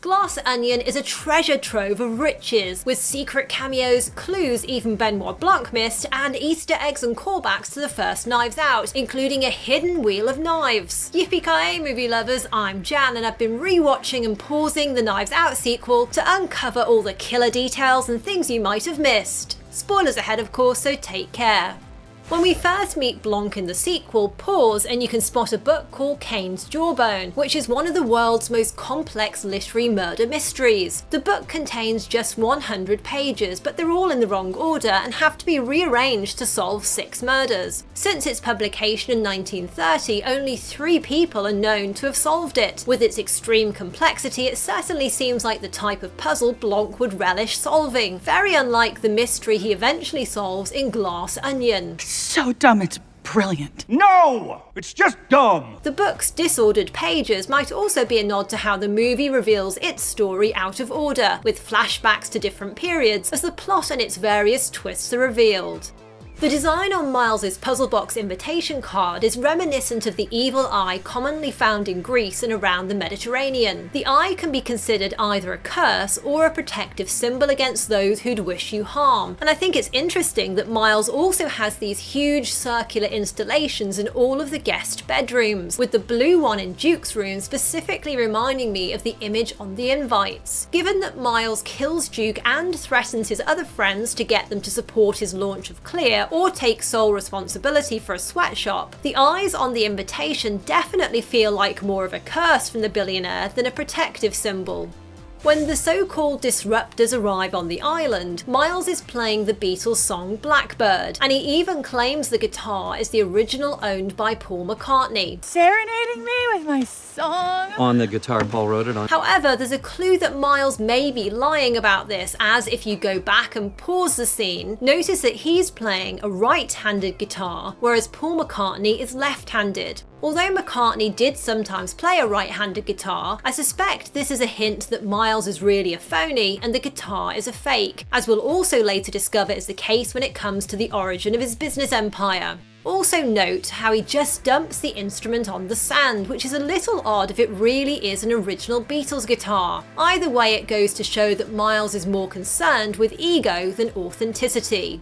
Glass Onion is a treasure trove of riches, with secret cameos, clues even Benoit Blanc missed, and Easter eggs and callbacks to the first Knives Out, including a hidden wheel of knives. Yippee-ki-yay, movie lovers, I'm Jan, and I've been rewatching and pausing the Knives Out sequel to uncover all the killer details and things you might have missed. Spoilers ahead, of course, so take care. When we first meet Blanc in the sequel, pause and you can spot a book called Cain's Jawbone, which is one of the world's most complex literary murder mysteries. The book contains just 100 pages, but they're all in the wrong order and have to be rearranged to solve 6 murders. Since its publication in 1930, only 3 people are known to have solved it. With its extreme complexity, it certainly seems like the type of puzzle Blanc would relish solving, very unlike the mystery he eventually solves in Glass Onion. So dumb, it's brilliant. No! It's just dumb! The book's disordered pages might also be a nod to how the movie reveals its story out of order, with flashbacks to different periods as the plot and its various twists are revealed. The design on Miles's puzzle box invitation card is reminiscent of the evil eye commonly found in Greece and around the Mediterranean. The eye can be considered either a curse or a protective symbol against those who'd wish you harm, and I think it's interesting that Miles also has these huge circular installations in all of the guest bedrooms, with the blue one in Duke's room specifically reminding me of the image on the invites. Given that Miles kills Duke and threatens his other friends to get them to support his launch of Clear, or take sole responsibility for a sweatshop, the eyes on the invitation definitely feel like more of a curse from the billionaire than a protective symbol. When the so-called disruptors arrive on the island, Miles is playing the Beatles song Blackbird, and he even claims the guitar is the original owned by Paul McCartney. Serenading me with my song. On the guitar Paul wrote it on. However, there's a clue that Miles may be lying about this, as if you go back and pause the scene, notice that he's playing a right-handed guitar, whereas Paul McCartney is left-handed. Although McCartney did sometimes play a right-handed guitar, I suspect this is a hint that Miles is really a phony and the guitar is a fake, as we'll also later discover is the case when it comes to the origin of his business empire. Also note how he just dumps the instrument on the sand, which is a little odd if it really is an original Beatles guitar. Either way, it goes to show that Miles is more concerned with ego than authenticity.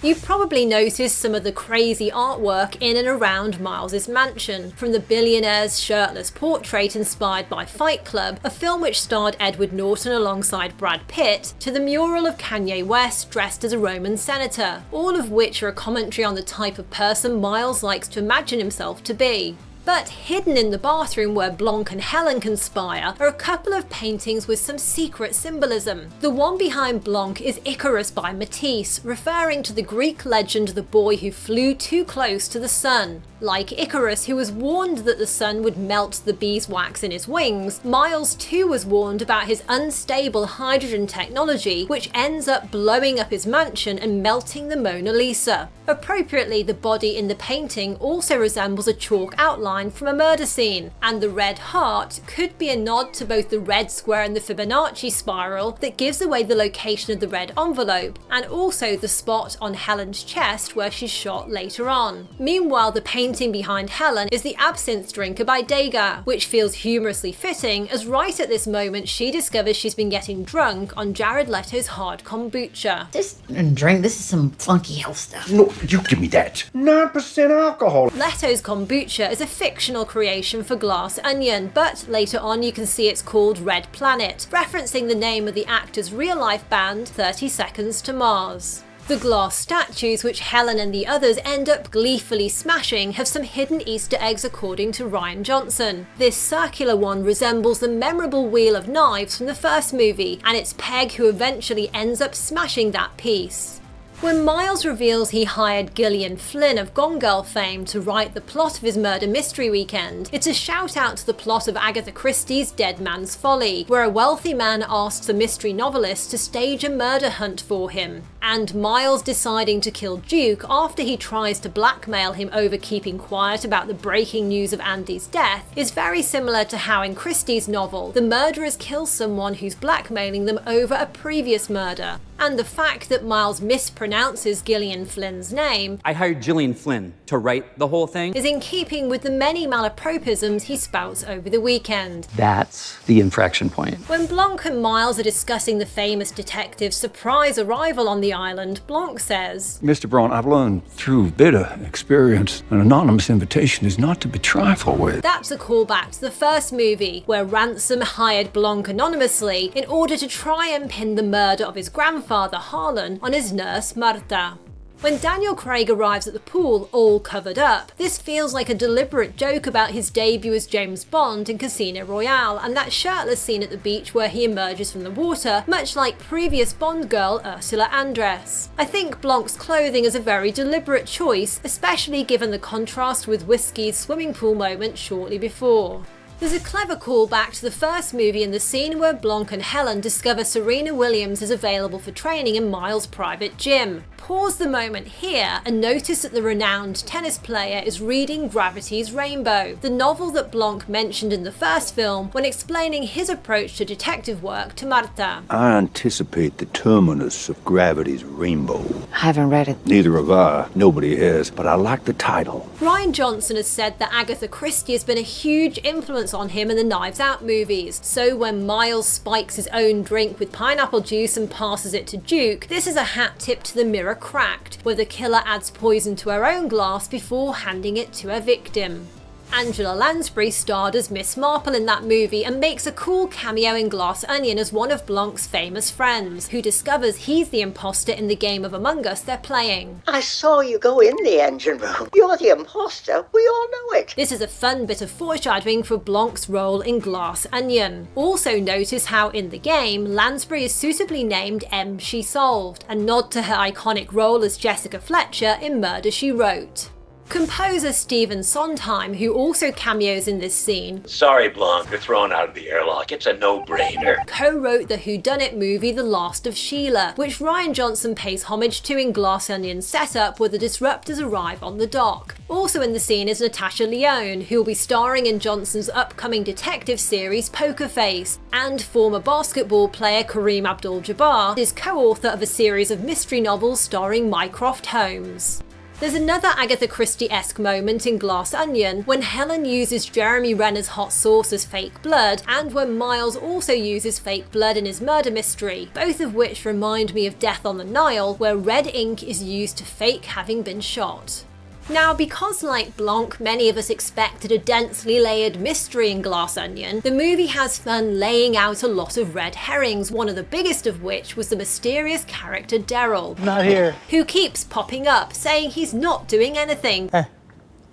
You've probably noticed some of the crazy artwork in and around Miles's mansion, from the billionaire's shirtless portrait inspired by Fight Club, a film which starred Edward Norton alongside Brad Pitt, to the mural of Kanye West dressed as a Roman senator, all of which are a commentary on the type of person Miles likes to imagine himself to be. But hidden in the bathroom where Blanc and Helen conspire are a couple of paintings with some secret symbolism. The one behind Blanc is Icarus by Matisse, referring to the Greek legend the boy who flew too close to the sun. Like Icarus, who was warned that the sun would melt the beeswax in his wings, Miles too was warned about his unstable hydrogen technology, which ends up blowing up his mansion and melting the Mona Lisa. Appropriately, the body in the painting also resembles a chalk outline from a murder scene, and the red heart could be a nod to both the red square and the Fibonacci spiral that gives away the location of the red envelope, and also the spot on Helen's chest where she's shot later on. Meanwhile, the painting behind Helen is the Absinthe Drinker by Degas, which feels humorously fitting as right at this moment she discovers she's been getting drunk on Jared Leto's hard kombucha. This drink, this is some funky health stuff. No, you give me that. 9% alcohol. Leto's kombucha is a fictional creation for Glass Onion, but later on you can see it's called Red Planet, referencing the name of the actor's real-life band 30 Seconds to Mars. The glass statues, which Helen and the others end up gleefully smashing, have some hidden Easter eggs according to Rian Johnson. This circular one resembles the memorable Wheel of Knives from the first movie, and it's Peg who eventually ends up smashing that piece. When Miles reveals he hired Gillian Flynn of Gone Girl fame to write the plot of his murder mystery weekend, it's a shout out to the plot of Agatha Christie's Dead Man's Folly, where a wealthy man asks a mystery novelist to stage a murder hunt for him. And Miles deciding to kill Duke after he tries to blackmail him over keeping quiet about the breaking news of Andy's death is very similar to how in Christie's novel, the murderers kill someone who's blackmailing them over a previous murder. And the fact that Miles mispronounced pronounces Gillian Flynn's name, I hired Gillian Flynn to write the whole thing. is in keeping with the many malapropisms he spouts over the weekend. That's the infraction point. When Blanc and Miles are discussing the famous detective's surprise arrival on the island, Blanc says, Mr. Braun, I've learned through bitter experience an anonymous invitation is not to be trifled with. that's a callback to the first movie, where Ransom hired Blanc anonymously in order to try and pin the murder of his grandfather Harlan on his nurse Marta. When Daniel Craig arrives at the pool all covered up, this feels like a deliberate joke about his debut as James Bond in Casino Royale and that shirtless scene at the beach where he emerges from the water, much like previous Bond girl Ursula Andress. I think Blanc's clothing is a very deliberate choice, especially given the contrast with Whiskey's swimming pool moment shortly before. There's a clever callback to the first movie in the scene where Blanc and Helen discover Serena Williams is available for training in Miles' private gym. Pause the moment here and notice that the renowned tennis player is reading Gravity's Rainbow, the novel that Blanc mentioned in the first film when explaining his approach to detective work to Marta. I anticipate the terminus of Gravity's Rainbow. I haven't read it. Neither have I. Nobody has, but I like the title. Rian Johnson has said that Agatha Christie has been a huge influence on him in the Knives Out movies, so when Miles spikes his own drink with pineapple juice and passes it to Duke, this is a hat tip to The Mirror Cracked, where the killer adds poison to her own glass before handing it to her victim. Angela Lansbury starred as Miss Marple in that movie and makes a cool cameo in Glass Onion as one of Blanc's famous friends, who discovers he's the imposter in the game of Among Us they're playing. I saw you go in the engine room. You're the imposter. We all know it. This is a fun bit of foreshadowing for Blanc's role in Glass Onion. Also notice how in the game, Lansbury is suitably named M. She Solved, a nod to her iconic role as Jessica Fletcher in Murder, She Wrote. Composer Stephen Sondheim, who also cameos in this scene, Sorry, Blanc, you're thrown out of the airlock. It's a no-brainer. co-wrote the whodunit movie The Last of Sheila, which Rian Johnson pays homage to in Glass Onion's setup where the disruptors arrive on the dock. Also in the scene is Natasha Lyonne, who will be starring in Johnson's upcoming detective series Poker Face, and former basketball player Kareem Abdul-Jabbar is co-author of a series of mystery novels starring Mycroft Holmes. There's another Agatha Christie-esque moment in Glass Onion when Helen uses Jeremy Renner's hot sauce as fake blood, and when Miles also uses fake blood in his murder mystery, both of which remind me of Death on the Nile, where red ink is used to fake having been shot. Now, because like Blanc, many of us expected a densely layered mystery in Glass Onion, the movie has fun laying out a lot of red herrings, one of the biggest of which was the mysterious character Daryl. Not here. Who keeps popping up, saying he's not doing anything.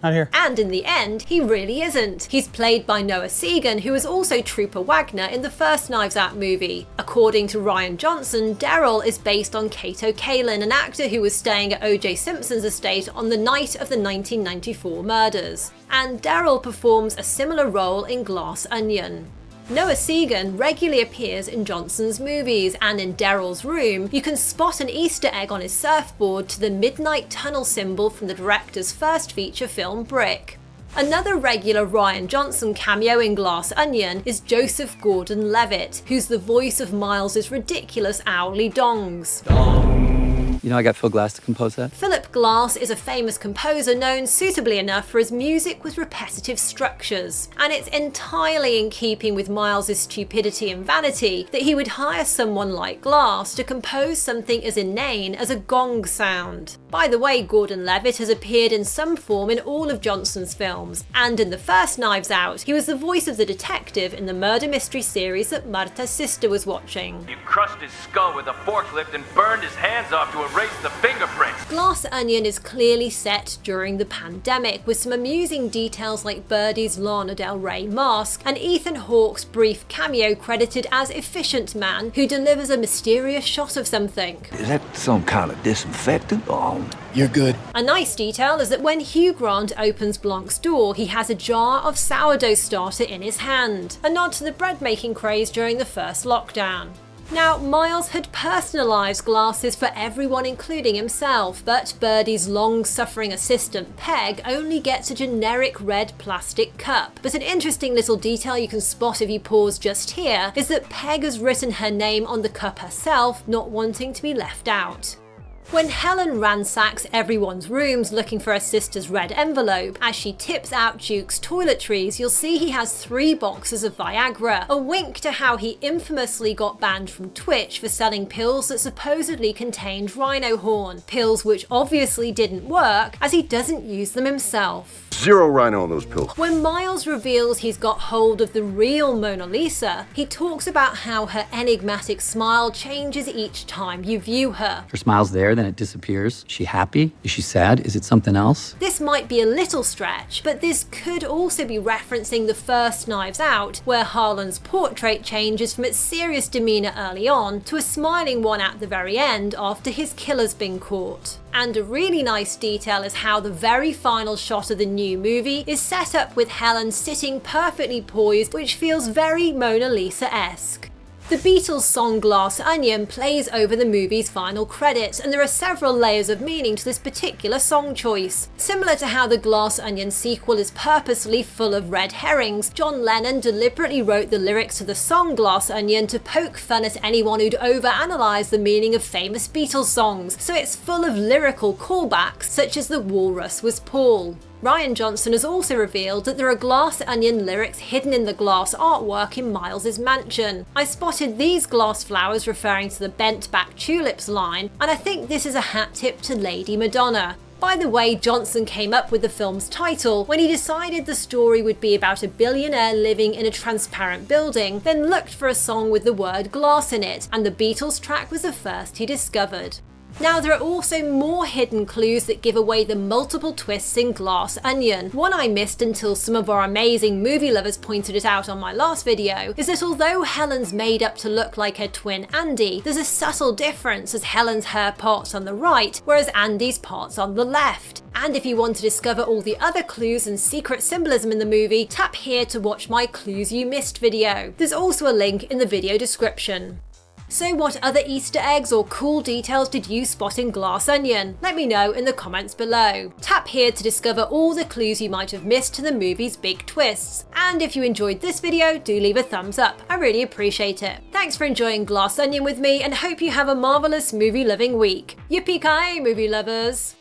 Not here. And in the end, he really isn't. He's played by Noah Segan, who is also Trooper Wagner in the first Knives Out movie. According to Rian Johnson, Daryl is based on Kato Kaelin, an actor who was staying at O.J. Simpson's estate on the night of the 1994 murders. And Daryl performs a similar role in Glass Onion. Noah Segan regularly appears in Johnson's movies, and in Daryl's room, you can spot an Easter egg on his surfboard to the Midnight Tunnel symbol from the director's first feature film Brick. Another regular Rian Johnson cameo in Glass Onion is Joseph Gordon-Levitt, who's the voice of Miles's ridiculous owly dongs. You know I got Phil Glass to compose that? Philip Glass is a famous composer known suitably enough for his music with repetitive structures, and it's entirely in keeping with Miles's stupidity and vanity that he would hire someone like Glass to compose something as inane as a gong sound. By the way, Gordon-Levitt has appeared in some form in all of Johnson's films, and in the first Knives Out, he was the voice of the detective in the murder mystery series that Marta's sister was watching. You crushed his skull with a forklift and burned his hands off to erase the fingerprints. Glass Onion is clearly set during the pandemic, with some amusing details like Birdie's Lana Del Rey mask and Ethan Hawke's brief cameo credited as Efficient Man, who delivers a mysterious shot of something. Is that some kind of disinfectant? Oh, you're good. A nice detail is that when Hugh Grant opens Blanc's door, he has a jar of sourdough starter in his hand, a nod to the bread making craze during the first lockdown. Now, Miles had personalised glasses for everyone including himself, but Birdie's long-suffering assistant Peg only gets a generic red plastic cup. But an interesting little detail you can spot if you pause just here is that Peg has written her name on the cup herself, not wanting to be left out. When Helen ransacks everyone's rooms looking for her sister's red envelope, as she tips out Duke's toiletries, you'll see he has 3 boxes of Viagra, a wink to how he infamously got banned from Twitch for selling pills that supposedly contained rhino horn, pills which obviously didn't work as he doesn't use them himself. 0 rhino on those pills. When Miles reveals he's got hold of the real Mona Lisa, he talks about how her enigmatic smile changes each time you view her. Her smile's there, then it disappears. Is she happy? Is she sad? Is it something else? This might be a little stretch, but this could also be referencing the first Knives Out, where Harlan's portrait changes from its serious demeanour early on to a smiling one at the very end after his killer's been caught. And a really nice detail is how the very final shot of the new movie is set up with Helen sitting perfectly poised, which feels very Mona Lisa-esque. The Beatles song Glass Onion plays over the movie's final credits, and there are several layers of meaning to this particular song choice. Similar to how the Glass Onion sequel is purposely full of red herrings, John Lennon deliberately wrote the lyrics to the song Glass Onion to poke fun at anyone who'd overanalyze the meaning of famous Beatles songs, so it's full of lyrical callbacks such as the walrus was Paul. Rian Johnson has also revealed that there are Glass Onion lyrics hidden in the glass artwork in Miles's mansion. I spotted these glass flowers referring to the bent back tulips line, and I think this is a hat tip to Lady Madonna. By the way, Johnson came up with the film's title when he decided the story would be about a billionaire living in a transparent building, then looked for a song with the word glass in it, and the Beatles track was the first he discovered. Now, there are also more hidden clues that give away the multiple twists in Glass Onion. One I missed until some of our amazing movie lovers pointed it out on my last video is that although Helen's made up to look like her twin Andi, there's a subtle difference as Helen's hair part's on the right, whereas Andi's part's on the left. And if you want to discover all the other clues and secret symbolism in the movie, tap here to watch my Clues You Missed video. There's also a link in the video description. So what other Easter eggs or cool details did you spot in Glass Onion? Let me know in the comments below. Tap here to discover all the clues you might have missed to the movie's big twists. And if you enjoyed this video, do leave a thumbs up. I really appreciate it. Thanks for enjoying Glass Onion with me, and hope you have a marvellous movie-loving week. Yippee-ki-yay, movie lovers!